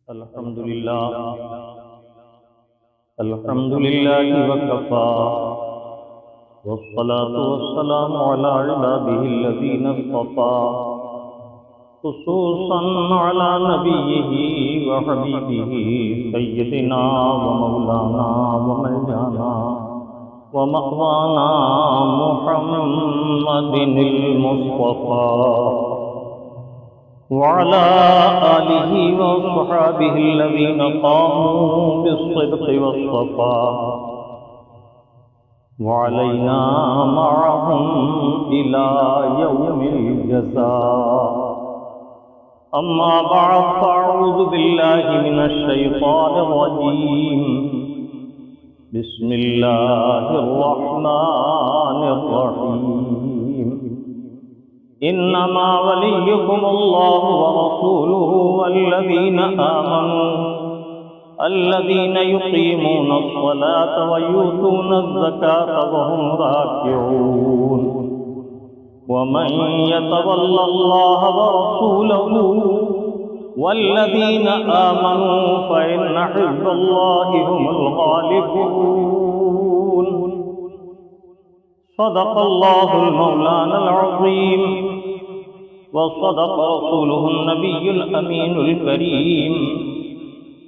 الحمدللہ وکفا والصلاة والسلام على عباده الذين اصطفى خصوصا على نبيه وحبيبه سيدنا ومولانا وملجانا ومأوانا محمد المصطفى وعلى آله وصحابه الذين قاموا بالصدق والصفاء وعلينا معهم إلى يوم الجزاء. أما بعد فأعوذ بالله من الشيطان الرجيم. بسم الله الرحمن الرحيم. إنما وليكم الله ورسوله والذين آمنوا الذين يقيمون الصلاة ويؤتون الزكاة وهم راكعون. ومن يتول الله ورسوله والذين آمنوا فإن حزب الله هم الغالبون. صدق الله المولانا العظيم وصدق رسوله النبي الأمين الكريم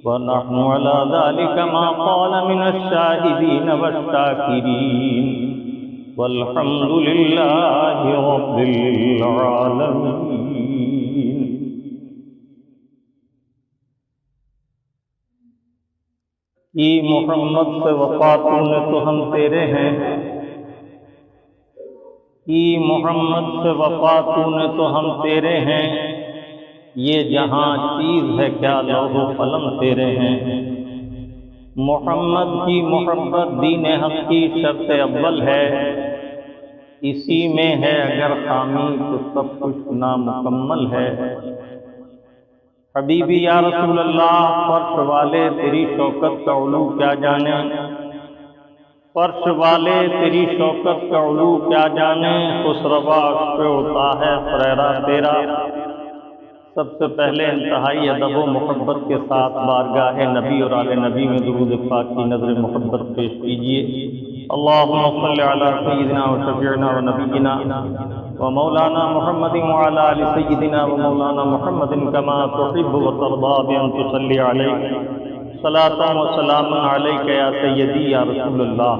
ونحن على ذلك ما قال من الشاهدين والشاكرين والحمد لله رب العالمين. ای محمد سے وفاتوں نے تو ہم تیرے ہیں، ای محمد سے وفاتوں نے تو ہم تیرے ہیں، یہ جہاں چیز ہے کیا لوح و قلم تیرے ہیں. محمد کی محبت دین حق کی شرط اول ہے، اسی میں ہے اگر خامی تو سب کچھ نامکمل ہے. حبیبی یا رسول اللہ، فرش والے تیری شوکت کا علو کیا جانے، فرش والے تیری شوکت کا علو کیا جانے. خسروا پہ ہوتا ہے فریرا تیرا. سب سے پہلے انتہائی ادب و محبت کے ساتھ بارگاہ نبی اور آل نبی میں درود پاک کی نظر محبت پیش کیجیے. اللہم صلی علی سیدنا و شفیعنا و نبینا و مولانا محمد وعلی آل سیدنا و مولانا محمد کما تحب و ترضا بان تصلی علیہ صلاۃ و سلام علیک یا سیدی یا رسول اللہ.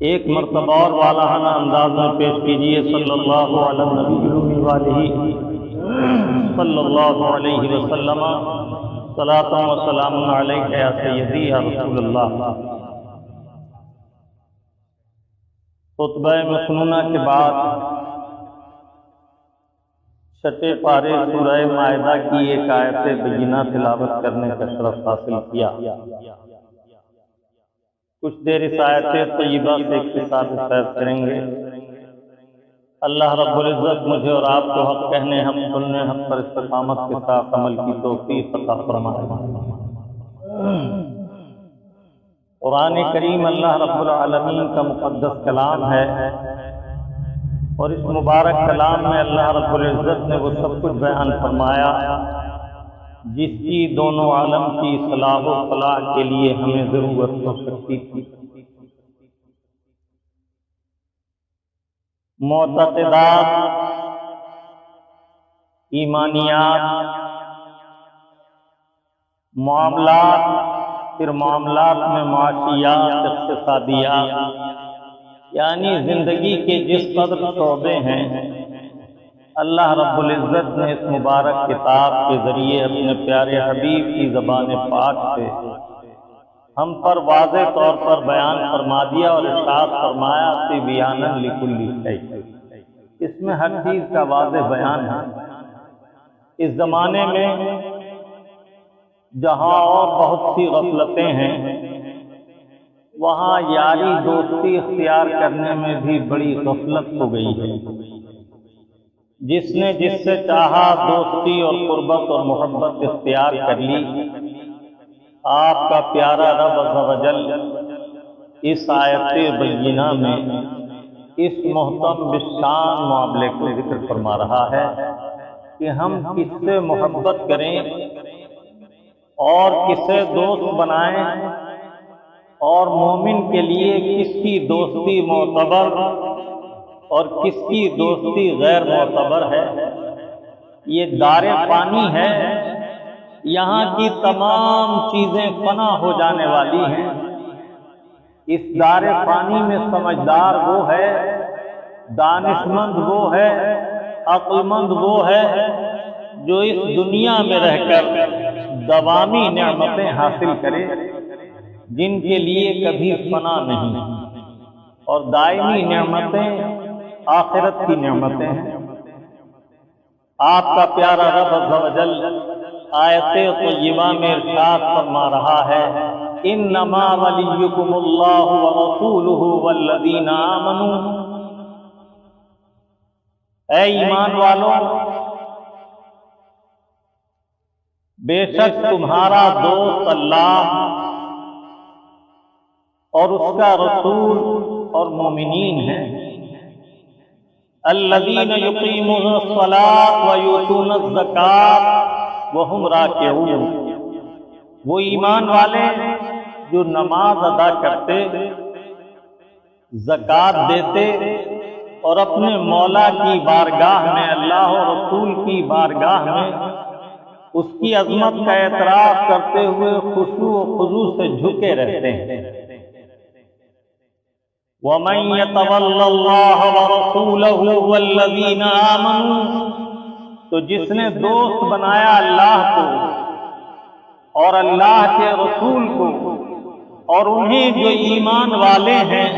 ایک مرتبہ اور والہانہ انداز میں پیش کیجیے صلی اللہ علی النبی وآلہ صلی اللہ علیہ وسلم صلاۃ و سلام علیک یا سیدی یا رسول اللہ. خطبہ مسنونہ کے بعد چھٹے پارے سورہ مائدہ کی ایک آیت بینہ تلاوت کرنے کا شرف حاصل کیا. کچھ دیر اس آیت طیبہ سے اختصار سے کریں گے. اللہ رب العزت مجھے اور آپ کو حق کہنے، حق سننے، حق پر استقامت کے ساتھ عمل کی توفیق عطا فرمائے. قرآن کریم اللہ رب العالمین کا مقدس کلام ہے، اور اس مبارک کلام میں اللہ رب العزت نے وہ سب کچھ بیان فرمایا جس کی دونوں عالم کی صلاح و فلاح کے لیے ہمیں ضرورت ہو سکتی تھی. معتقدات، ایمانیات، معاملات، پھر معاملات میں معاشیات، اقتصادیات، یعنی زندگی کے جس قدر شعبے ہیں اللہ رب العزت نے اس مبارک کتاب کے ذریعے اپنے پیارے حبیب کی زبان پاک سے ہم پر واضح طور پر بیان فرما دیا اور ارشاد فرمایا تبیانا لکل شیء. اس میں ہر چیز کا واضح بیان ہے. اس زمانے میں جہاں اور بہت سی غفلتیں ہیں، وہاں یاری دوستی اختیار کرنے میں بھی بڑی غفلت ہو گئی ہے. جس نے جس سے چاہا دوستی اور قربت اور محبت اختیار کر لی. آپ کا پیارا رب عز و جل اس آیت بینہ میں اس محتم بشان معاملے کو ذکر فرما رہا ہے کہ ہم کس سے محبت کریں اور کسے دوست بنائیں اور مومن کے لیے کس کی دوستی معتبر اور کس کی دوستی غیر معتبر ہے۔ یہ دار فانی ہے، یہاں کی تمام چیزیں فنا ہو جانے والی ہیں۔ اس دار فانی میں سمجھدار وہ ہے، دانش مند وہ ہے، عقل مند وہ ہے جو اس دنیا میں رہ کر دوامی نعمتیں حاصل کرے جن کے لیے کبھی فنا نہیں، اور دائمی نعمتیں آخرت کی نعمتیں ہیں۔ آپ کا پیارا رب عز و جل آیت طیبہ میں ارشاد فرما رہا ہے، انما ولیکم اللہ ورسولہ والذین آمنوا، اے ایمان والوں، بے شک تمہارا دوست اللہ اور اس کا رسول اور مومنین ہیں، الذین یقیمون الصلاۃ ویؤتون الزکاۃ وہم راکعون، وہ ایمان والے جو نماز ادا کرتے، زکوٰۃ دیتے اور اپنے مولا کی بارگاہ میں، اللہ اور رسول کی بارگاہ میں اس کی عظمت کا اعتراف کرتے ہوئے خشوع و خضوع سے جھکے رہتے ہیں۔ وَمَن يَتَوَلَّ اللَّهَ وَرَسُولَهُ وَالَّذِينَ آمَنُوا، تو جس نے دوست بنایا اللہ کو اور اللہ کے رسول کو اور انہیں جو ایمان والے ہیں،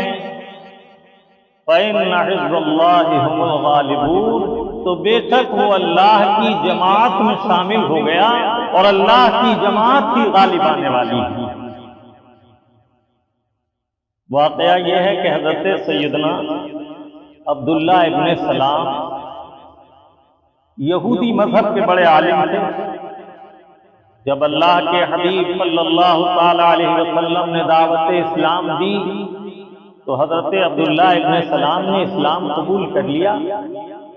فَإِنَّ حِزْبَ اللَّهِ هُمُ الْغَالِبُونَ، تو بے شک وہ اللہ کی جماعت میں شامل ہو گیا اور اللہ کی جماعت ہی غالب آنے والی ہے۔ واقعہ یہ ہے کہ حضرت سیدنا عبداللہ ابن سلام یہودی مذہب کے بڑے عالم تھے۔ جب اللہ کے حبیب صلی اللہ تعالی علیہ وسلم نے دعوت اسلام دی تو حضرت عبداللہ ابن سلام نے اسلام قبول کر لیا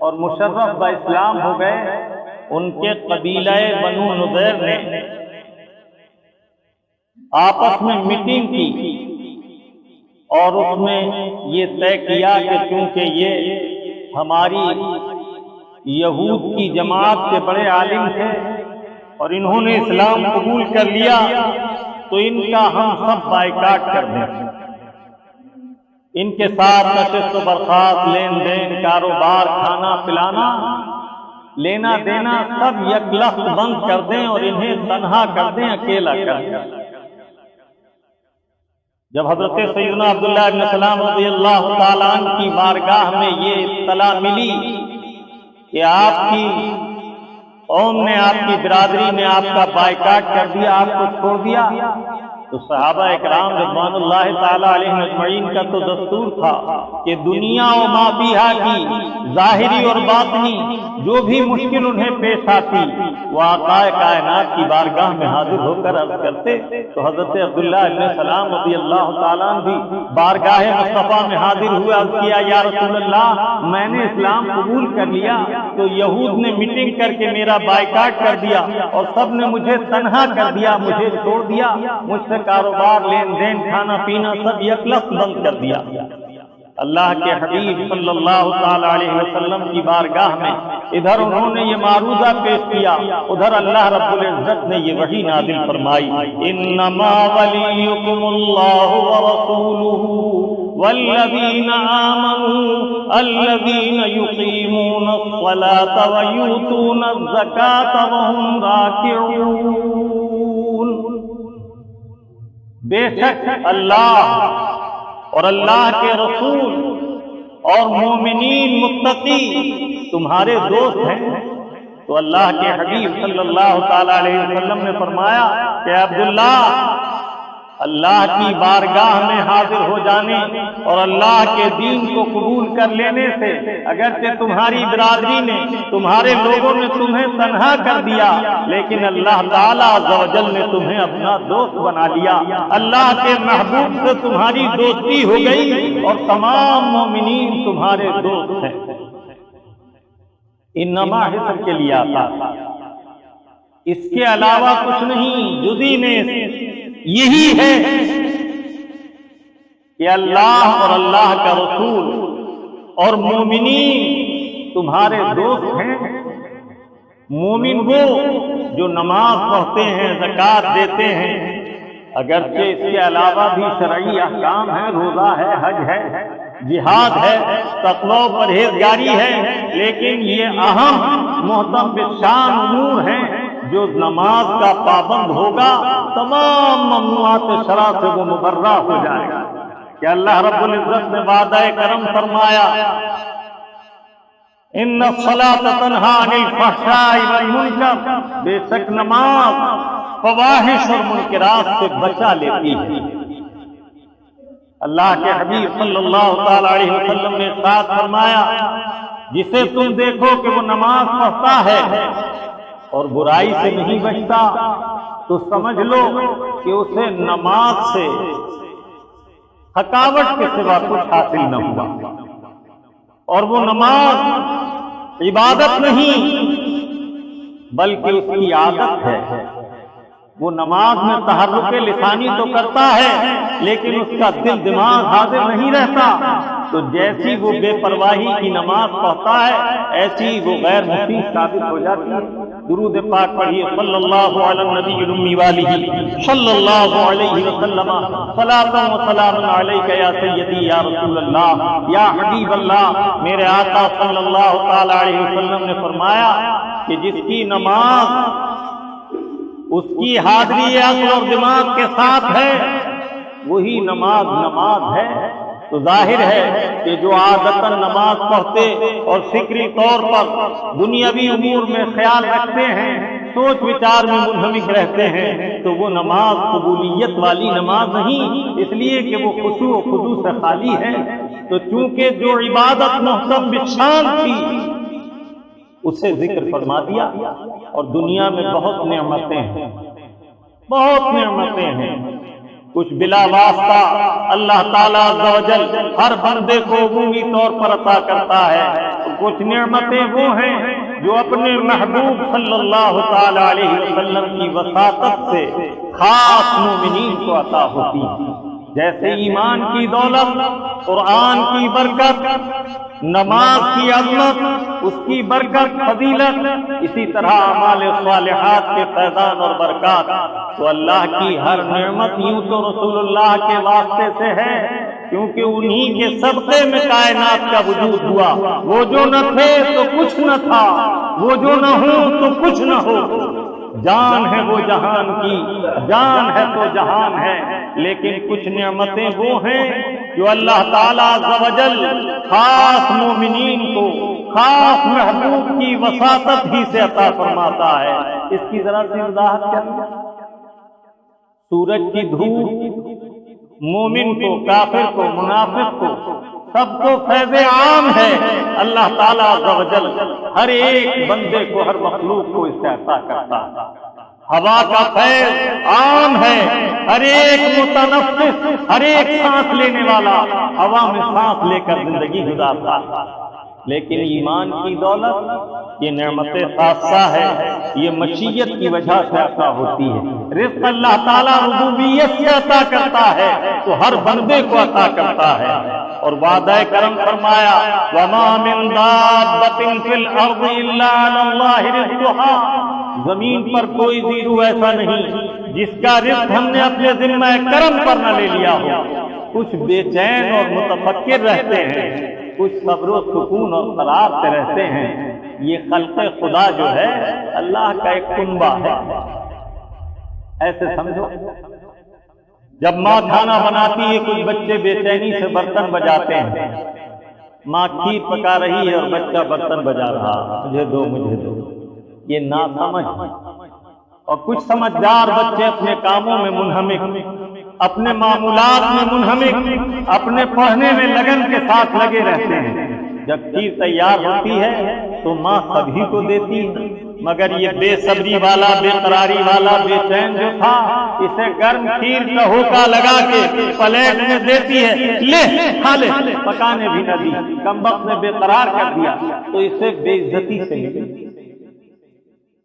اور مشرف با اسلام ہو گئے۔ ان کے قبیلہ بنو نذیر نے آپس میں میٹنگ کی اور اس میں یہ طے کیا کہ چونکہ یہ ہماری یہود کی جماعت کے بڑے عالم تھے اور انہوں نے اسلام قبول کر لیا تو ان کا ہم سب بائیکاٹ کر دیں، ان کے ساتھ نشست و برخاست، لین دین، کاروبار، کھانا پلانا، لینا دینا سب یک لخت بند کر دیں اور انہیں تنہا کر دیں، اکیلا کر دیں۔ جب حضرت سیدنا عبداللہ ابن سلام رضی اللہ تعالیٰ عنہ کی بارگاہ میں یہ اطلاع ملی کہ آپ کی قوم نے، آپ کی برادری نے آپ کا بائیکاٹ کر دیا، آپ کو چھوڑ دیا، تو صحابہ اکرام رضوان اللہ تعالیٰ علیہم اجمعین کا تو دستور تھا کہ دنیا و ما فیہا کی ظاہری اور باطنی جو بھی مشکل انہیں پیش آتی وہ آقا کائنات کی بارگاہ میں حاضر ہو کر عرض کرتے۔ تو حضرت عبداللہ ابن سلام رضی اللہ تعالیٰ عنہ بھی بارگاہ مصطفیٰ میں حاضر ہوئے، عرض کیا یا رسول اللہ میں نے اسلام قبول کر لیا، تو یہود نے میٹنگ کر کے میرا بائیکاٹ کر دیا اور سب نے مجھے تنہا کر دیا، مجھے چھوڑ دیا، مجھ سے کاروبار، لین دین، کھانا پینا سب یک لخت بند کر دیا۔ اللہ کے حبیب صلی اللہ تعالی علیہ وسلم کی بارگاہ میں ادھر انہوں نے یہ معروضہ پیش کیا، ادھر اللہ رب العزت نے یہ وحی نازل فرمائی، انما ولیکم اللہ ورسولہ والذین آمنوا الذین یقیمون الصلاة ویؤتون الزکاة وهم راکعون، بے شک اللہ اور اللہ کے رسول اور مومنین متقی تمہارے دوست ہیں۔ تو اللہ کے حبیب صلی اللہ تعالی علیہ وسلم نے فرمایا کہ عبداللہ، اللہ کی بارگاہ میں حاضر ہو جانے اور اللہ کے دین کو قبول کر لینے سے اگرچہ تمہاری برادری نے، تمہارے لوگوں نے تمہیں تنہا کر دیا، لیکن اللہ تعالیٰ عز و جل نے تمہیں اپنا دوست بنا لیا، اللہ کے محبوب سے تمہاری دوستی ہو گئی اور تمام مومنین تمہارے دوست ہیں۔ انما حصر کے لیے آتا اس کے علاوہ کچھ نہیں، جزی میں یہی ہے کہ اللہ اور اللہ کا رسول اور مومنین تمہارے دوست ہیں۔ مومن وہ جو نماز پڑھتے ہیں، زکوٰۃ دیتے ہیں، اگرچہ اس کے علاوہ بھی شرعی احکام ہیں، روزہ ہے، حج ہے، جہاد ہے، تقویٰ و پرہیزگاری ہے، لیکن یہ اہم محترم بشان امور ہیں۔ جو نماز کا پابند ہوگا تمام ممنوعات شرع سے وہ مبرہ ہو جائے گا، کہ اللہ رب العزت نے وعدہ کرم فرمایا ان الصلاۃ تنہی عن الفحشاء والمنکر، بے شک نماز فواحش اور منکرات سے بچا لیتی ہے۔ اللہ کے حبیب صلی اللہ تعالی علیہ وسلم نے ارشاد فرمایا جسے تم دیکھو کہ وہ نماز پڑھتا ہے اور برائی سے نہیں بچتا تو سمجھ لو کہ اسے نماز سے تھکاوٹ کے سوا کچھ حاصل نہ ہوا، اور وہ نماز عبادت نہیں بلکہ اس کی عادت ہے۔ وہ نماز میں تحرک لسانی تو کرتا ہے لیکن اس کا دل دماغ حاضر نہیں رہتا، تو جیسی وہ بے پرواہی کی نماز پڑھتا ہے ایسی وہ غیر مفید ثابت ہو جاتی ہے۔ درود پاک پڑھیے صلی اللہ علی النبی الأمی والہ صلی اللہ علیہ وسلم، صلاۃ و سلام علیک یا سیدی یا رسول اللہ یا حبیب اللہ۔ میرے آقا صلی اللہ تعالی علیہ وسلم نے فرمایا کہ جس کی نماز اس کی حاضری عقل اور دماغ کے ساتھ ہے وہی نماز ہے۔ تو ظاہر ہے کہ جو عادتاً نماز پڑھتے اور فکری طور پر دنیاوی امور میں خیال رکھتے ہیں، سوچ وچار میں منہمک رہتے ہیں، تو وہ نماز قبولیت والی نماز نہیں، اس لیے کہ وہ خشوع و خضوع سے خالی ہے۔ تو چونکہ جو عبادت محتم بشان تھی اسے ذکر فرما دیا، اور دنیا میں بہت نعمتیں ہیں، بہت نعمتیں ہیں، کچھ بلا واسطہ اللہ تعالیٰ عز و جل ہر بندے کو عمومی طور پر عطا کرتا ہے، اور کچھ نعمتیں وہ ہیں جو اپنے محبوب صلی اللہ تعالی علیہ وسلم کی وساطت سے خاص مومنین کو عطا ہوتی ہیں، جیسے ایمان کی دولت، قرآن کی برکت، نماز کی عظمت، اس کی برکت فضیلت، اسی طرح اعمال صالحات کے فیضان اور برکات۔ تو اللہ کی ہر نعمت یوں تو رسول اللہ کے واسطے سے ہے، کیونکہ انہی کے صدقے میں کائنات کا وجود ہوا۔ وہ جو نہ تھے تو کچھ نہ تھا، وہ جو نہ ہو تو کچھ نہ ہو۔ جان ہے وہ جہان کی، جان ہے تو جہان ہے، لیکن کچھ نعمتیں وہ ہیں جو اللہ تعالیٰ عز و جل خاص مومنین کو خاص محبوب کی وساطت ہی سے عطا فرماتا ہے۔ اس کی ذرا سی وضاحت کیا؟ سورج کی دھوپ مومن کو، کافر کو، منافق کو، سب کو فیض عام ہے۔ اللہ تعالیٰ عز و جل ہر ایک بندے کو، ہر مخلوق کو اس سے عطا کرتا ہے۔ ہوا کا فیض عام ہے، ہر ایک متنفس، ہر ایک سانس لینے والا ہوا میں سانس لے کر زندگی گزارتا ہے، لیکن ایمان کی دولت یہ نعمت خاصہ ہے، یہ مشیت کی وجہ سے عطا ہوتی ہے۔ رزق اللہ تعالیٰ ربوبیت سے عطا کرتا ہے تو ہر بندے کو عطا کرتا ہے، اور وعدہ کرم فرمایا وَمَا مِن دَابَّةٍ فِي الْأَرْضِ إِلَّا عَلَى اللَّهِ رِزْقُهَا، زمین پر کوئی زیرو ایسا نہیں جس کا رزق ہم نے اپنے ذمہ کرم پر نہ لے لیا ہو۔ کچھ بے چین اور متفکر رہتے ہیں، کچھ صبر و سکون اور قرار سے رہتے ہیں۔ یہ خلق خدا جو ہے اللہ کا ایک کنبہ ہے، ایسے سمجھو۔ جب ماں کھانا بناتی ہے کچھ بچے بے چینی سے برتن بجاتے ہیں، ماں کھیر پکا رہی ہے اور بچہ برتن بجا رہا، مجھے دو مجھے دو، یہ ناسمجھ۔ اور کچھ سمجھدار بچے اپنے کاموں میں منہمک، اپنے معمولات میں منہمک، اپنے پڑھنے میں لگن کے ساتھ لگے رہتے ہیں۔ جب کھیر تیار ہوتی ہے تو ماں سبھی کو دیتی ہے، مگر یہ بے صبری والا، بے قراری والا، بے چین جو تھا، اسے گرم کھیر کا ہوکا لگا کے پلیٹ میں دیتی ہے، لے کھا لے، پکانے بھی نہ دی، کم وقت نے بے قرار کر دیا تو اسے بے عزتی سے ملی۔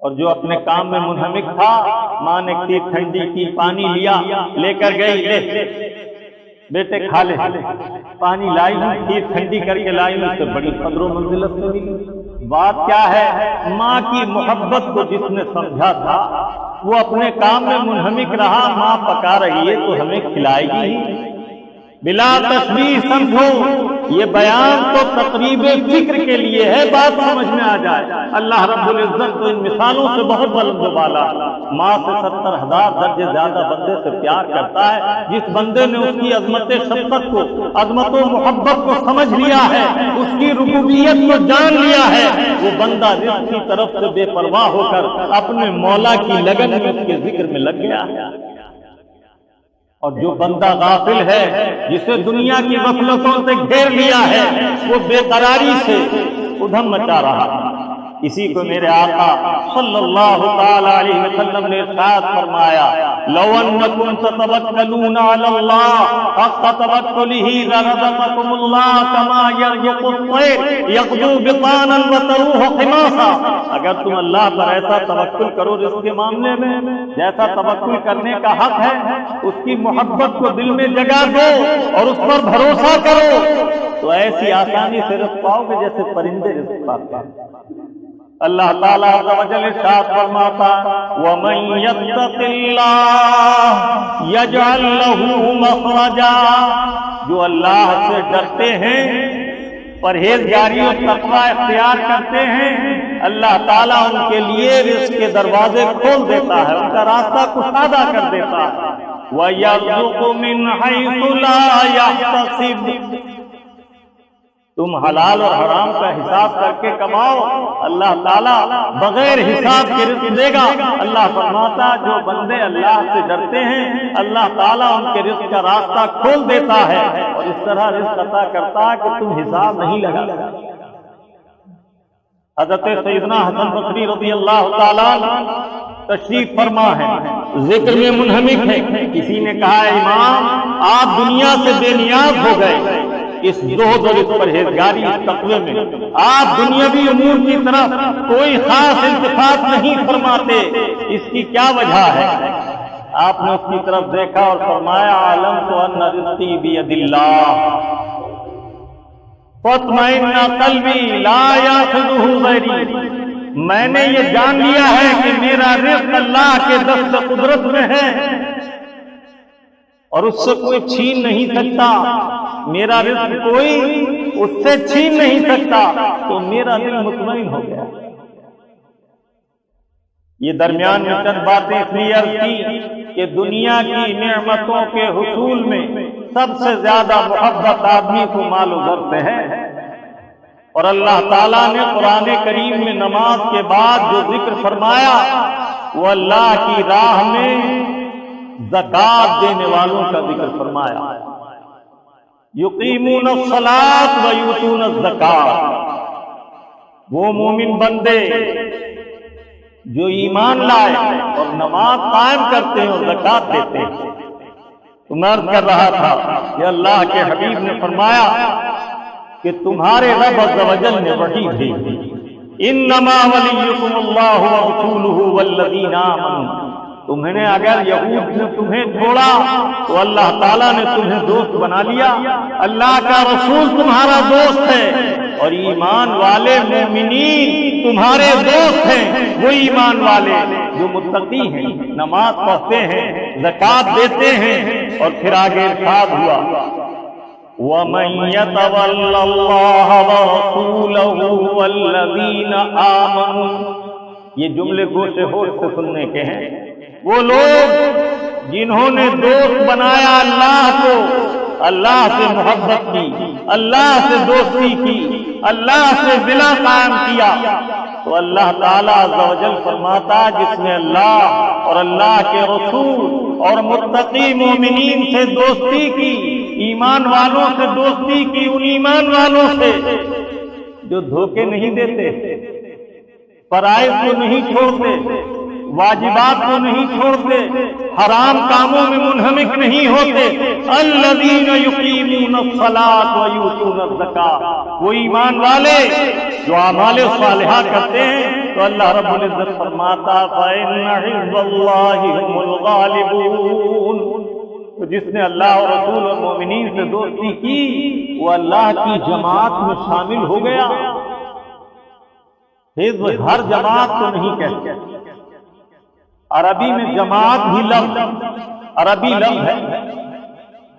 اور جو اپنے کام میں منہمک تھا، ماں نے کھیر ٹھنڈی کی، پانی لیا، لے کر گئی، لے بیٹے کھا لے، پانی لائی، کھیر ٹھنڈی کر کے لائی، اس سے بڑی قدر و منزلت سے ملی۔ بات کیا ہے؟ ماں کی محبت کو جس نے سمجھا تھا وہ اپنے کام میں منہمک رہا، ماں پکا رہی ہے تو ہمیں کھلائے گی ہی۔ بلا تشبیہ سمجھو، یہ بیان تو تقریب فکر کے لیے ہے، بات سمجھ میں آ جائے۔ اللہ رب العزت تو ان مثالوں سے بہت بلند و بالا، ماں سے 70,000 درجے زیادہ بندے سے پیار کرتا ہے۔ جس بندے نے اس کی عظمت شفقت کو، عظمت و محبت کو سمجھ لیا ہے، اس کی ربوبیت کو جان لیا ہے، وہ بندہ رزق کی طرف سے بے پرواہ ہو کر اپنے مولا کی لگن میں اس کے ذکر میں لگ گیا ہے۔ اور جو بندہ غافل ہے، جسے دنیا کی غفلتوں سے گھیر لیا ہے، وہ بے قراری سے ادھم مچا رہا ہے۔ اسی کو میرے آقا صلی اللہ تعالی علیہ وسلم نے ارشاد فرمایا، لو انکم تتوکلون علی اللہ حق توکلہ لرزقکم اللہ کما یرزق الطیر یغدو بطانا وتروح خماصا۔ اگر تم اللہ پر ایسا توکل کرو رزق کے معاملے میں جیسا توکل کرنے کا حق ہے، اس کی محبت کو دل میں جگا دو اور اس پر بھروسہ کرو، تو ایسی آسانی سے رزق پاؤ گے جیسے پرندے رزق پاتے ہیں۔ اللہ تعالیٰ عز و جل ارشاد فرماتا، وَمَن يَتَّقِ اللَّهَ يَجْعَل لَّهُ مَخْرَجًا، جو اللہ سے ڈرتے ہیں، پرہیزگاری اور تقوی اختیار کرتے ہیں، اللہ تعالیٰ ان کے لیے رزق کے دروازے کھول دیتا ہے، ان کا راستہ کشادہ کر دیتا ہے۔ وَيَرْزُقُ مِنْ حَيْثُ لَا يَحْتَسِبُ، تم حلال اور حرام کا حساب کر کے کماؤ، اللہ تعالیٰ بغیر حساب کے رزق دے گا۔ اللہ فرماتا جو بندے اللہ سے ڈرتے ہیں، اللہ تعالیٰ ان کے رزق کا راستہ کھول دیتا ہے اور اس طرح رزق عطا کرتا ہے کہ تم حساب نہیں لگا۔ حضرت سیدنا حسن بصری رضی اللہ تعالیٰ تشریف فرما ہے، ذکر میں منہمک ہے۔ کسی نے کہا، امام آپ دنیا سے بے نیاز ہو گئے، اس زہد اور اس پرہیزگاری، اس تقوی میں آپ دنیاوی امور کی طرف کوئی خاص التفات نہیں فرماتے، اس کی کیا وجہ ہے؟ آپ نے اس کی طرف دیکھا اور فرمایا، علمت ان رزقی بید اللہ فاطمئن قلبی لا یاخذہ غیری، میں نے یہ جان لیا ہے کہ میرا رزق اللہ کے دست قدرت میں ہے اور اس سے کوئی چھین نہیں سکتا، میرا رزق کوئی اس سے چھین نہیں سکتا، تو میرا دل مطمئن ہو گیا۔ یہ درمیان میں چند باتیں اس لیے عرض کی کہ دنیا کی نعمتوں کے حصول میں سب سے زیادہ محبت آدمی کو مال و زر سے ہے، اور اللہ تعالیٰ نے قرآن کریم میں نماز کے بعد جو ذکر فرمایا وہ اللہ کی راہ میں زکات دینے والوں کا ذکر فرمایا، یقیمون الصلاۃ ویؤتون الزکات، وہ مومن بندے جو ایمان لائے اور نماز قائم کرتے ہیں اور زکات دیتے ہیں۔ تو میں عرض کر رہا تھا کہ اللہ کے حبیب نے فرمایا کہ تمہارے رب عز و جل نے وحی بھیجی، انما ولیکم اللہ ورسولہ والذین آمنوا، تمہیں اگر یہود نے تمہیں چھوڑا تو اللہ تعالیٰ نے تمہیں دوست بنا لیا، اللہ کا رسول تمہارا دوست ہے، اور ایمان والے مومنین تمہارے دوست ہیں، وہ ایمان والے جو متقی ہیں، نماز پڑھتے ہیں، زکات دیتے ہیں۔ اور پھر آگے ارشاد ہوا، وَمَن يَتَوَلَّ اللَّهَ وَرَسُولَهُ وَالَّذِينَ آمَنُوا، یہ جملے گوشے ہوش سے سننے کے ہیں۔ وہ لوگ جنہوں نے دوست بنایا اللہ کو، اللہ سے محبت کی، اللہ سے دوستی کی، اللہ سے بلا قائم کیا، تو اللہ تعالیٰ عز و جل فرماتا جس نے اللہ اور اللہ کے رسول اور متقی مومنین سے دوستی کی، ایمان والوں سے دوستی کی، ان ایمان والوں سے جو دھوکے نہیں دیتے، فرائض کو نہیں چھوڑتے، واجبات کو نہیں چھوڑتے، حرام کاموں میں منہمک نہیں ہوتے، الذین یقیمون الصلاۃ ویؤتون الزکاۃ، وہ ایمان والے جو اعمال صالحہ کرتے ہیں تو اللہ رب العزت فرماتا فَإِنَّ حِزْبَ اللَّهِ هُمُ الْغَالِبُونَ، تو جس نے اللہ اور رسول اور مومنین سے دوستی کی وہ اللہ کی جماعت میں شامل ہو گیا۔ حزب ہر جماعت کو نہیں کہتے، عربی میں جماعت بھی عربی لفظ ہے،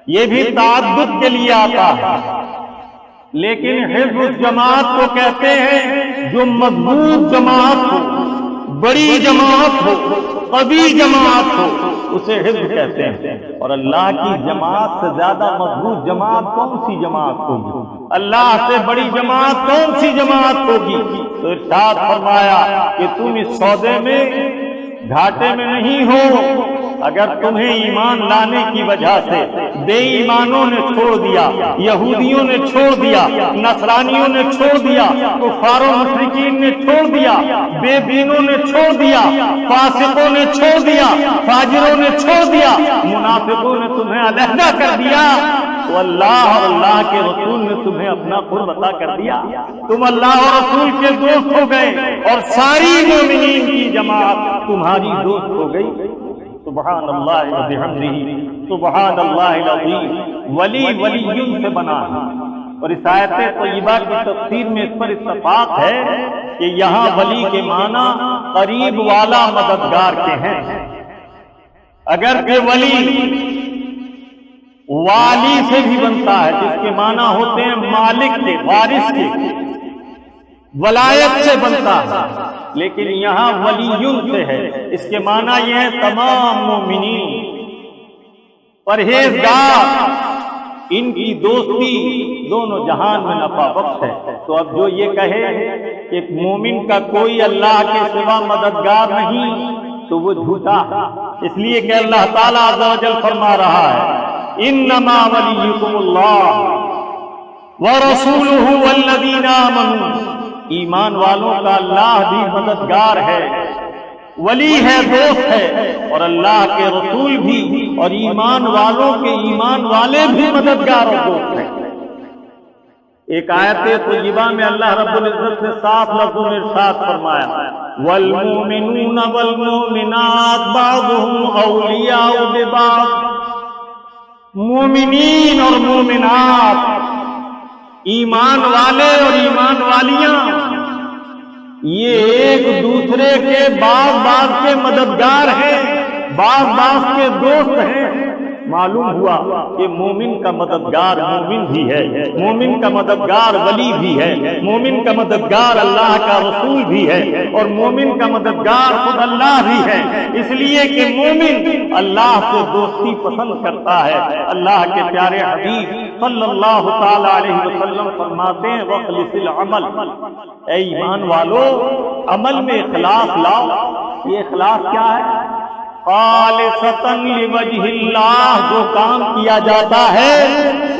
یہ بھی تعدد کے لیے آتا ہے، لیکن حزب جماعت کو کہتے ہیں جو مضبوط جماعت ہو، بڑی جماعت ہو، قوی جماعت ہو، اسے حزب کہتے ہیں۔ اور اللہ کی جماعت سے زیادہ مضبوط جماعت کون سی جماعت ہوگی؟ اللہ سے بڑی جماعت کون سی جماعت ہوگی؟ تو ارشاد فرمایا کہ تم اس سودے میں گھاٹے میں نہیں ہو اگر تمہیں ایمان لانے کی وجہ سے بے ایمانوں نے چھوڑ دیا، یہودیوں نے چھوڑ دیا، نصرانیوں نے چھوڑ دیا، کفار و مشرکین نے چھوڑ دیا، بے دینوں نے چھوڑ دیا، فاسقوں نے چھوڑ دیا، فاجروں نے چھوڑ دیا، منافقوں نے تمہیں علیحدہ کر دیا، تو اللہ اور اللہ کے رسول نے تمہیں اپنا قرب عطا کر دیا، تم اللہ اور رسول کے دوست ہو گئے اور ساری مومنین کی جماعت تمہاری دوست ہو گئی۔ سبحان اللہ و بحمدہ، سبحان اللہ العظیم۔ ولی ولیوں سے بنا ہے، اور اس آیت طیبہ کی تفسیر میں اس پر اتفاق ہے کہ یہاں ولی کے معنی قریب والا مددگار کے ہیں، اگر کہ ولی والی سے بھی بنتا ہے جس کے معنی ہوتے ہیں مالک کے، وارث کے، ولایت سے بنتا ہے، لیکن یہاں ولیوں سے ہے، اس کے معنی یہ ہے تمام مومنین، پرہیزگار، ان کی دوستی دونوں جہان میں نفع بخش ہے۔ تو اب جو یہ کہے کہ ایک مومن کا کوئی اللہ کے سوا مددگار نہیں تو وہ جھوٹا ہے، اس لیے کہ اللہ تعالیٰ عز و جل فرما رہا ہے انما ولیکم اللہ ورسولہ والذین آمنوا، ایمان والوں کا اللہ بھی مددگار ہے، ولی ہے، دوست ہے، اور اللہ کے رسول بھی، اور ایمان والوں کے ایمان والے بھی مددگار اور دوست ہیں۔ ایک آیت طیبہ میں اللہ رب العزت نے صاف لفظوں میں ارشاد فرمایا والمؤمنون والمؤمنات بعضهم اولیاء ببعض، مومنین اور مومنات، ایمان والے اور ایمان والیاں، یہ ایک دوسرے کے بعض کے مددگار ہیں، بعض کے دوست ہیں۔ معلوم ہوا کہ مومن کا مددگار مومن بھی ہے، مومن کا مددگار ولی بھی ہے، مومن کا مددگار اللہ کا رسول بھی ہے، اور مومن کا مددگار خود اللہ بھی ہے، اس لیے کہ مومن اللہ سے دوستی پسند کرتا ہے۔ اللہ کے پیارے حبیب صلی اللہ تعالی علیہ وسلم فرماتے ہیں وَخْلِصِ الْعَمَلِ، اے ایمان والو عمل میں اخلاص لاؤ۔ یہ اخلاص کیا ہے؟ خالصتاً لوجہ اللہ، جو کام کیا جاتا ہے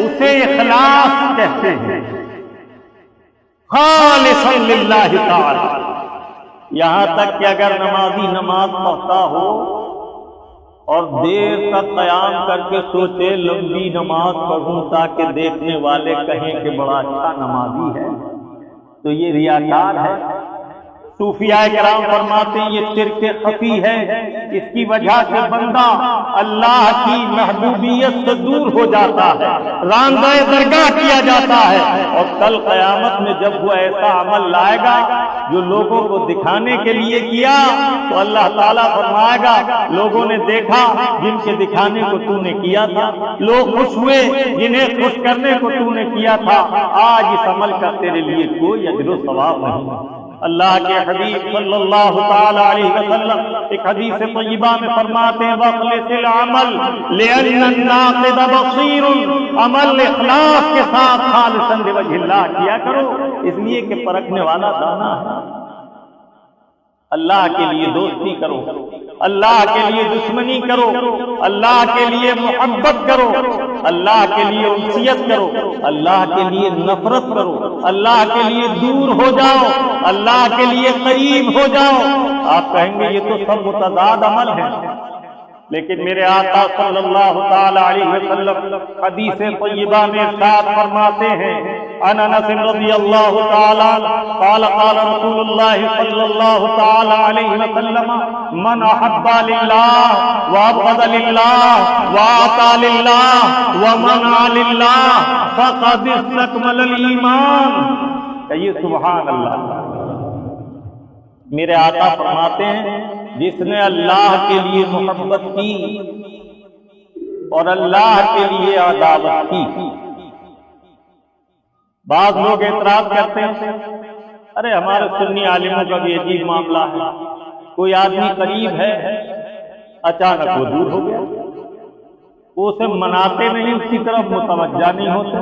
اسے اخلاص کہتے ہیں، خالصاً للہ تعالی۔ یہاں تک کہ اگر نمازی نماز پڑھتا ہو اور دیر تک قیام کر کے سوچے لمبی نماز پڑھوں تاکہ دیکھنے والے کہیں کہ بڑا اچھا نمازی ہے، تو یہ ریاکار ہے۔ صوفیاء کرام فرماتے ہیں یہ شرک خفی ہے، اس کی وجہ سے بندہ اللہ کی محبوبیت سے دور ہو جاتا ہے، راندہ درگاہ کیا جاتا ہے، اور کل قیامت میں جب وہ ایسا عمل لائے گا جو لوگوں کو دکھانے کے لیے کیا تو اللہ تعالیٰ فرمائے گا لوگوں نے دیکھا جن کے دکھانے کو تو نے کیا تھا، لوگ خوش ہوئے جنہیں خوش کرنے کو تو نے کیا تھا، آج اس عمل کا تیرے لیے کوئی اجر و ثواب نہیں۔ اللہ کے حبیب صلی اللہ تعالی علیہ وسلم ایک حدیث طیبہ میں فرماتے ہیں وَخْلِصِ الْعَمَلِ لِأَنَّ النَّاقِدَ بَصِيرٌ، عمل اخلاص کے ساتھ خالصاً لوجہ اللہ کیا کرو، اس لیے کہ پرکھنے والا دانا ہے۔ اللہ کے لیے دوستی کرو، اللہ کے لیے دشمنی کرو، اللہ کے لیے محبت کرو، اللہ کے لیے انسیت کرو، اللہ کے لیے نفرت کرو، اللہ کے لیے دور ہو جاؤ، اللہ کے لیے قریب ہو جاؤ۔ آپ کہیں گے یہ تو سب متضاد عمل ہے، لیکن میرے آقا صلی اللہ تعالی علیہ وسلم حدیث طیبہ میں ارشاد فرماتے ہیں عن انس رضی اللہ تعالی قال قال رسول اللہ صلی اللہ تعالی علیہ وسلم من احب للہ وابغض للہ واعطى للہ ومنع للہ فقد استکمل الایمان. کہیے سبحان اللہ. میرے آقا فرماتے ہیں جس نے اللہ کے لیے محبت کی اور اللہ کے لیے عداوت کی. بعض لوگ اعتراض کرتے ہیں ارے ہمارے سنی عالموں کا بھی عجیب معاملہ ہے، کوئی آدمی قریب ہے اچانک وہ دور ہو گیا، وہ اسے مناتے نہیں، اس کی طرف متوجہ نہیں ہوتے.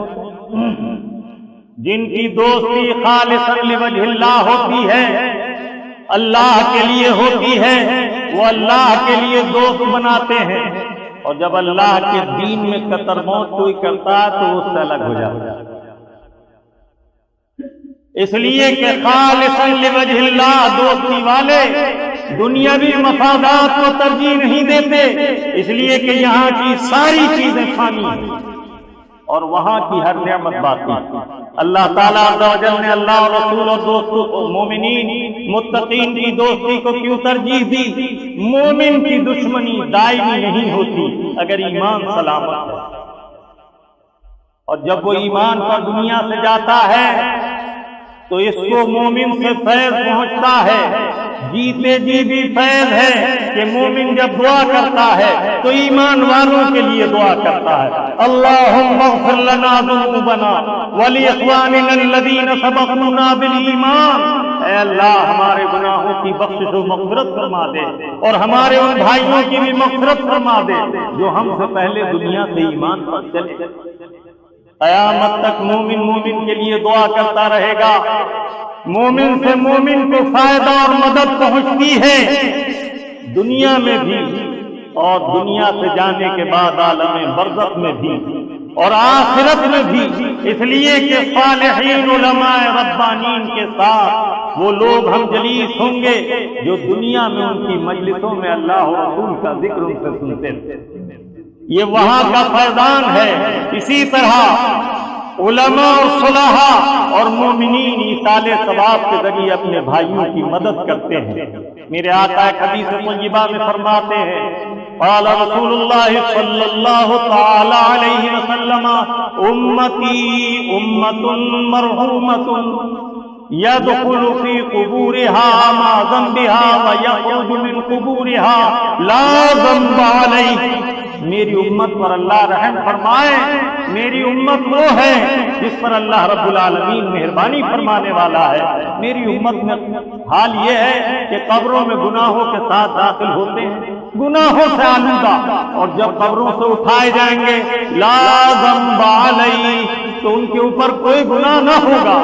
جن کی دوستی خالصا لوجہ اللہ ہوتی ہے، اللہ کے لیے ہوتی ہے، وہ اللہ کے لیے دوست بناتے ہیں، اور جب اللہ کے دین میں قطر موت کوئی کرتا ہے تو اس سے الگ ہو جاتا ہے. اس لیے کہ خالصا لوجہ اللہ دوستی والے دنیاوی مفادات کو ترجیح نہیں دیتے، اس لیے کہ یہاں کی ساری چیزیں فانی ہیں اور وہاں کی ہر نعمت باقی. اللہ تعالیٰ عز و جل نے اللہ اور رسول اور دوستوں مومنین متقین کی دوستی کو کیوں ترجیح دی؟ مومن کی دشمنی دائمی نہیں ہوتی اگر ایمان سلامت ہے، اور جب وہ ایمان پر دنیا سے جاتا ہے تو اس کو مومن سے فیض پہنچتا ہے. جیتے جی بھی فیض ہے کہ مومن جب دعا کرتا ہے تو ایمان والوں کے لیے دعا کرتا ہے. اللہم اغفر لنا ذنوبنا ولاخواننا الذین سبقونا بالایمان. اے اللہ ہمارے گناہوں کی بخشش و مغفرت فرما دے اور ہمارے ان بھائیوں کی بھی مغفرت فرما دے جو ہم سے پہلے دنیا سے ایمان پر چلے. قیامت تک مومن کے لیے دعا کرتا رہے گا. مومن سے مومن کو فائدہ اور مدد پہنچتی ہے دنیا میں بھی اور دنیا سے جانے کے بعد عالم برزخ میں بھی اور آخرت میں بھی. اس لیے کہ صالحین علماء ربانین کے ساتھ وہ لوگ ہم جلیس ہوں گے جو دنیا میں ان کی مجلسوں میں اللہ و رسول کا ذکر ان سے سنتے تھے. یہ وہاں کا فیضان ہے. اسی طرح علماء اور صلحاء اور مومنین ایصال ثواب کے ذریعے اپنے بھائیوں کی مدد کرتے ہیں. میرے آقا ایک حدیث طیبہ میں فرماتے ہیں قال رسول اللہ صلی اللہ تعالی علیہ وسلم امتی امت مرحومۃ يدخل في قبورها مع ذنبها ويخرج من قبورها لا ذنب عليه. میری امت پر اللہ رحم فرمائے. میری امت وہ ہے جس پر اللہ رب العالمین مہربانی فرمانے والا ہے. میری امت میں حال یہ ہے کہ قبروں میں گناہوں کے ساتھ داخل ہوتے ہیں، گناہوں سے آلودہ، اور جب قبروں سے اٹھائے جائیں گے لا ذنب علیہ تو ان کے اوپر کوئی گناہ نہ ہوگا.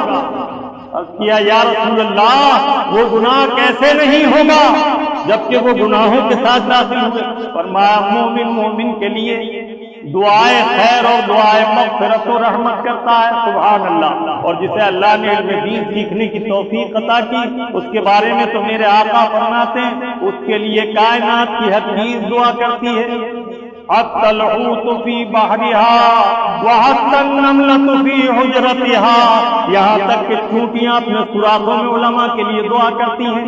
کیا یا رسول اللہ وہ گناہ کیسے نہیں ہوگا جبکہ وہ گناہوں کے ساتھ داخل ہوئے؟ فرمایا مومن کے لیے دعائے خیر اور دعائے مغفرت و رحمت کرتا ہے. سبحان اللہ. اور جسے اللہ نے علم دین سیکھنے کی توفیق عطا کی اس کے بارے میں تو میرے آقا فرماتے ہیں اس کے لیے کائنات کی ہر چیز دعا کرتی ہے. حتی الحوت فی بحرها وحتی النملۃ فی حجرتها. یہاں تک کہ چونٹیاں اپنے سوراخوں میں علماء کے لیے دعا کرتی ہیں،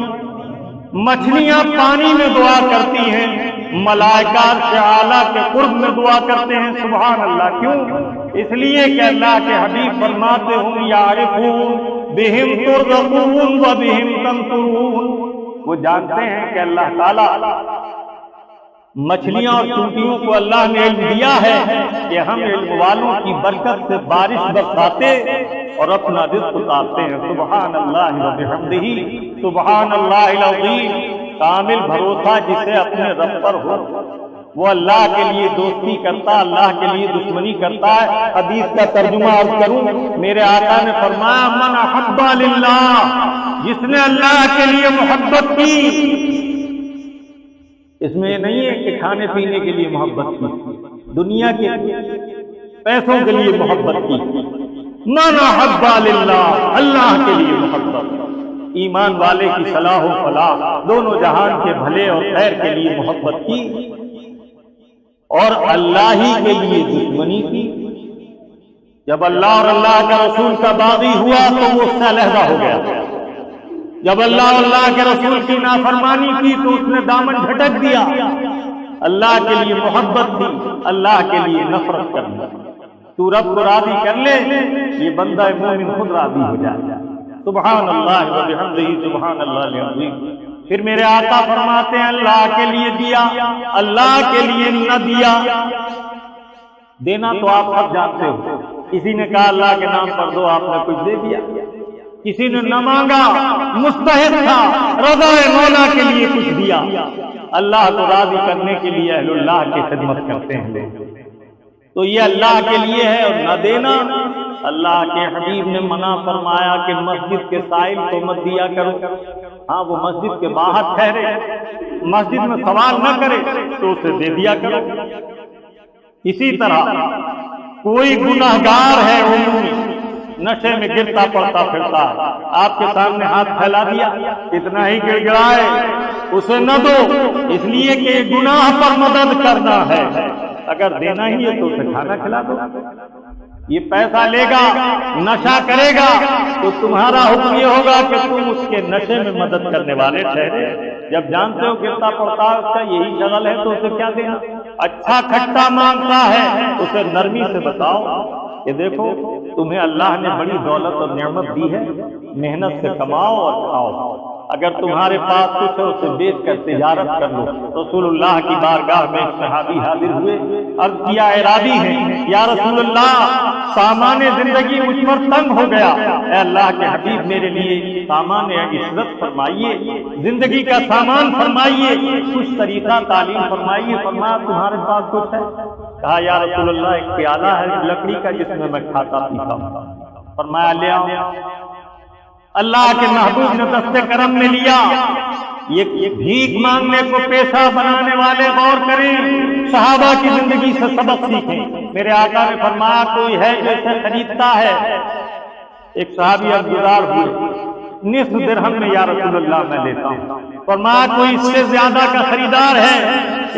مچھلیاں پانی میں دعا کرتی ہیں، ملائکہ عرش اعلیٰ کے قرب میں دعا کرتے ہیں. سبحان اللہ. کیوں؟ اس لیے کہ اللہ کے حبیب فرماتے ہم یعرفون بہم ترزقون و بہم تمترون. وہ جانتے ہیں کہ اللہ تعالیٰ مچھلیاں اور چونٹیوں کو اللہ نے علم دیا ہے کہ ہم علم والوں کی برکت سے بارش برساتے اور اپنا رزق اتارتے ہیں. سبحان اللہ و بحمدہ سبحان اللہ العظیم. کامل بھروسہ جسے اپنے رب پر ہو وہ اللہ کے لیے دوستی کرتا، اللہ کے لیے دشمنی کرتا ہے. حدیث کا ترجمہ عرض کروں، میرے آقا نے فرمایا من احب للہ، جس نے اللہ کے لیے محبت کی. اس میں یہ نہیں ہے کہ کھانے پینے کے لیے محبت کی، دنیا کے پیسوں کے لیے محبت کی. من احب للہ، اللہ کے لیے محبت. ایمان والے کی صلاح و فلاح دونوں جہان کے بھلے اور خیر کے لیے محبت کی. اور اللہ ہی کے لیے دشمنی کی۔ جب اللہ اور اللہ کے رسول کا باغی ہوا تو وہ اس سے علیحدہ ہو گیا، جب اللہ اور اللہ کے رسول کی نافرمانی کی تو اس نے دامن جھٹک دیا۔ اللہ کے لیے محبت تھی، اللہ کے لیے نفرت کرنا۔ تو رب کو راضی کر لے، یہ بندہ مومن خود راضی ہو جائے۔ سبحان اللہ و بحمدہ سبحان اللہ العظیم۔ پھر میرے آقا فرماتے ہیں اللہ کے لیے دیا، اللہ کے لیے نہ دیا۔ دینا تو آپ سب جانتے ہو، کسی نے کہا اللہ کے نام پر دو، آپ نے کچھ دے دیا۔ کسی نے نہ مانگا، مستحق تھا، رضا مولا کے لیے کچھ دیا۔ اللہ کو راضی کرنے کے لیے اہل اللہ کی خدمت کرتے ہیں، تو یہ اللہ کے لیے ہے۔ اور نہ دینا، اللہ کے حبیب نے منع فرمایا کہ مسجد کے سائل کو مت دیا کرو۔ ہاں وہ مسجد کے باہر ٹھہرے، مسجد میں سوال نہ کرے تو اسے دے دیا کرو۔ اسی طرح کوئی گناہگار ہے عمومی نشے میں گرتا پڑتا پھرتا ہے، آپ کے سامنے ہاتھ پھیلا دیا، اتنا ہی گر گڑائے، اسے نہ دو، اس لیے کہ گناہ پر مدد کرنا ہے۔ اگر دینا ہی ہے تو اسے کھانا کھلا دو۔ یہ پیسہ لے گا، نشہ کرے گا، تو تمہارا حکم یہ ہوگا کہ تم اس کے نشے میں مدد کرنے والے ٹھہرے۔ جب جانتے ہو گرتا پڑتا ہے اس کا یہی شغل ہے تو اسے کیا دینا؟ اچھا کھٹا مانگتا ہے، اسے نرمی سے بتاؤ کہ دیکھو تمہیں اللہ نے بڑی دولت اور نعمت دی ہے، محنت سے کماؤ اور کھاؤ۔ اگر تمہارے پاس کچھ ہے اسے بیچ کر تجارت کر لو۔ رسول اللہ کی بارگاہ میں ایک صحابی حاضر ہوئے، عرض کیا ارادی ہے یا رسول اللہ، سامان زندگی مجھ پر تنگ ہو گیا، اے اللہ کے حبیب میرے لیے سامان عشرت فرمائیے، زندگی کا سامان فرمائیے، کچھ طریقہ تعلیم فرمائیے۔ فرمایا تمہارے پاس کچھ ہے؟ کہا یا رسول اللہ ایک پیالہ ہے لکڑی کا جس میں میں کھاتا پیتا ہوں۔ فرمایا لے آؤ۔ اللہ کے محبوب نے دست کرم میں لیا۔ یہ بھیک مانگنے کو پیشہ بنانے والے غور کریں، صحابہ کی زندگی سے سبق سیکھیں۔ میرے آقا نے فرمایا کوئی ہے جو اسے خریدتا ہے؟ ایک صحابی عرضدار ہوئے، نصف درہم میں یا رسول اللہ میں لیتا ہوں۔ فرمایا کوئی اس سے زیادہ کا خریدار ہے؟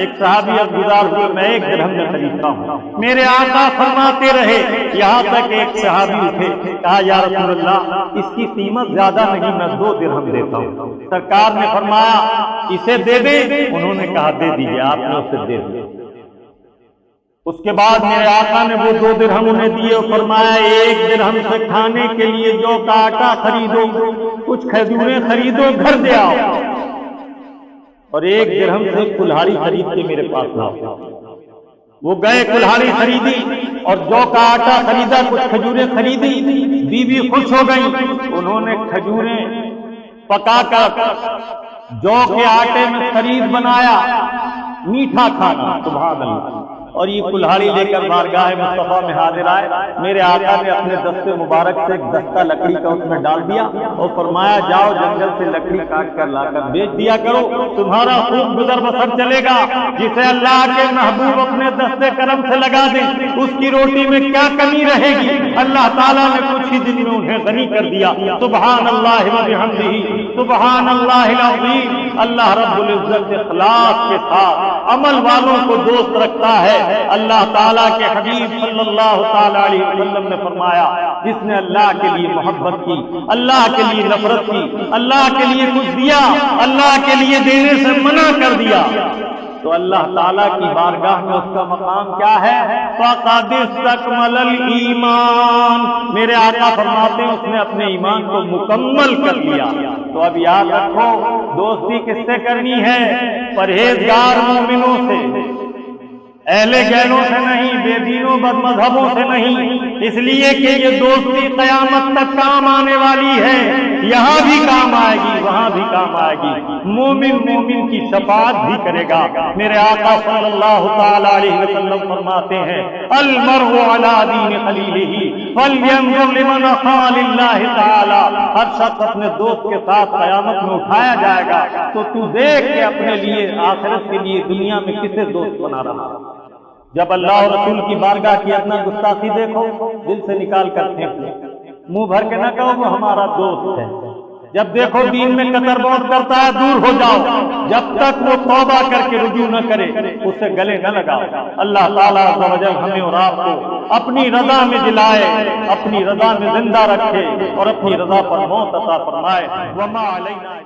ایک صحابی عرضدار ہوئے، میں 1 درہم میں خریدتا ہوں۔ میرے آقا فرماتے رہے یہاں تک ایک صحابی اٹھے، کہا یا رسول اللہ اس کی قیمت زیادہ نہیں، میں 2 درہم دیتا ہوں۔ سرکار نے فرمایا اسے دے دیں؟ انہوں نے کہا دے دیجیے، آپ نے اسے دے دیا۔ اس کے بعد میرے آقا نے وہ 2 درہم انہیں دیے اور فرمایا 1 درہم سے کھانے کے لیے جو کا آٹا خریدو، کچھ کھجوریں خریدو، گھر دے آؤ، اور 1 درہم سے کلہاڑی خرید کے میرے پاس لاؤ۔ وہ گئے، کلہاڑی خریدی اور جو کا آٹا خریدا، کچھ کھجوریں خریدی، بیوی خوش ہو گئی۔ انہوں نے کھجوریں پکا کر جو کے آٹے میں خرید بنایا، میٹھا کھانا، سبحان اللہ۔ اور یہ کلہاڑی لے کر بارگاہ مصطفیٰ میں حاضر آئے۔ میرے آقا نے اپنے دست مبارک سے ایک دستہ لکڑی کا اس میں ڈال دیا اور فرمایا جاؤ جنگل سے لکڑی کاٹ کر لا کر بیچ دیا کرو، تمہارا خوب گزر بسر چلے گا۔ جسے اللہ کے محبوب اپنے دست کرم سے لگا دیں اس کی روٹی میں کیا کمی رہے گی؟ اللہ تعالیٰ نے کچھ ہی دن میں انہیں غنی کر دیا۔ سبحان اللہ و بحمدہ سبحان اللہ العظیم۔ اللہ رب العزت اخلاص کے ساتھ عمل والوں کو دوست رکھتا ہے۔ اللہ تعالیٰ کے حبیب صلی اللہ تعالیٰ علیہ وسلم نے فرمایا جس نے اللہ کے لیے محبت کی، اللہ کے لیے نفرت کی، اللہ کے لیے کچھ دیا، اللہ کے لیے دینے سے منع کر دیا، تو اللہ تعالیٰ کی بارگاہ میں اس کا مقام کیا ہے؟ فَقَدِ اسْتَكْمَلَ الْإِيمَانَ۔ میرے آقا فرماتے ہیں اس نے اپنے ایمان کو مکمل کر لیا۔ تو اب یاد رکھو دوستی کس سے کرنی ہے؟ پرہیزگار مومنوں سے، اہل گیلوں سے نہیں، بے دینوں بد مذہبوں سے نہیں، اس لیے کہ یہ دوستی قیامت تک کام آنے والی ہے، یہاں بھی کام آئے گی، وہاں بھی کام آئے گی۔ مومن مومن کی شفاعت بھی کرے گا۔ میرے آقا صلی اللہ تعالی علیہ وسلم فرماتے ہیں المرء علی دین خلیلہ فلینظر لمن خال اللہ تعالی۔ ہر شخص اپنے دوست کے ساتھ قیامت میں اٹھایا جائے گا، تو تو دیکھ کے اپنے لیے آخرت کے لیے دنیا میں کسے دوست بنا رہا۔ جب اللہ اور رسول کی بارگاہ کی اپنا گستاخی دیکھو، دل سے نکال کر پھینک لو، منہ بھر کے نہ کہو وہ ہمارا دوست ہے، جب دیکھو دین میں قطر بہت کرتا ہے دور ہو جاؤ، جب تک وہ توبہ کر کے رجوع نہ کرے اس سے گلے نہ لگاؤ۔ اللہ تعالیٰ عز و جل ہمیں اور آپ کو اپنی رضا میں جلائے، اپنی رضا میں زندہ رکھے اور اپنی رضا پر موت عطا فرمائے۔ وما علینا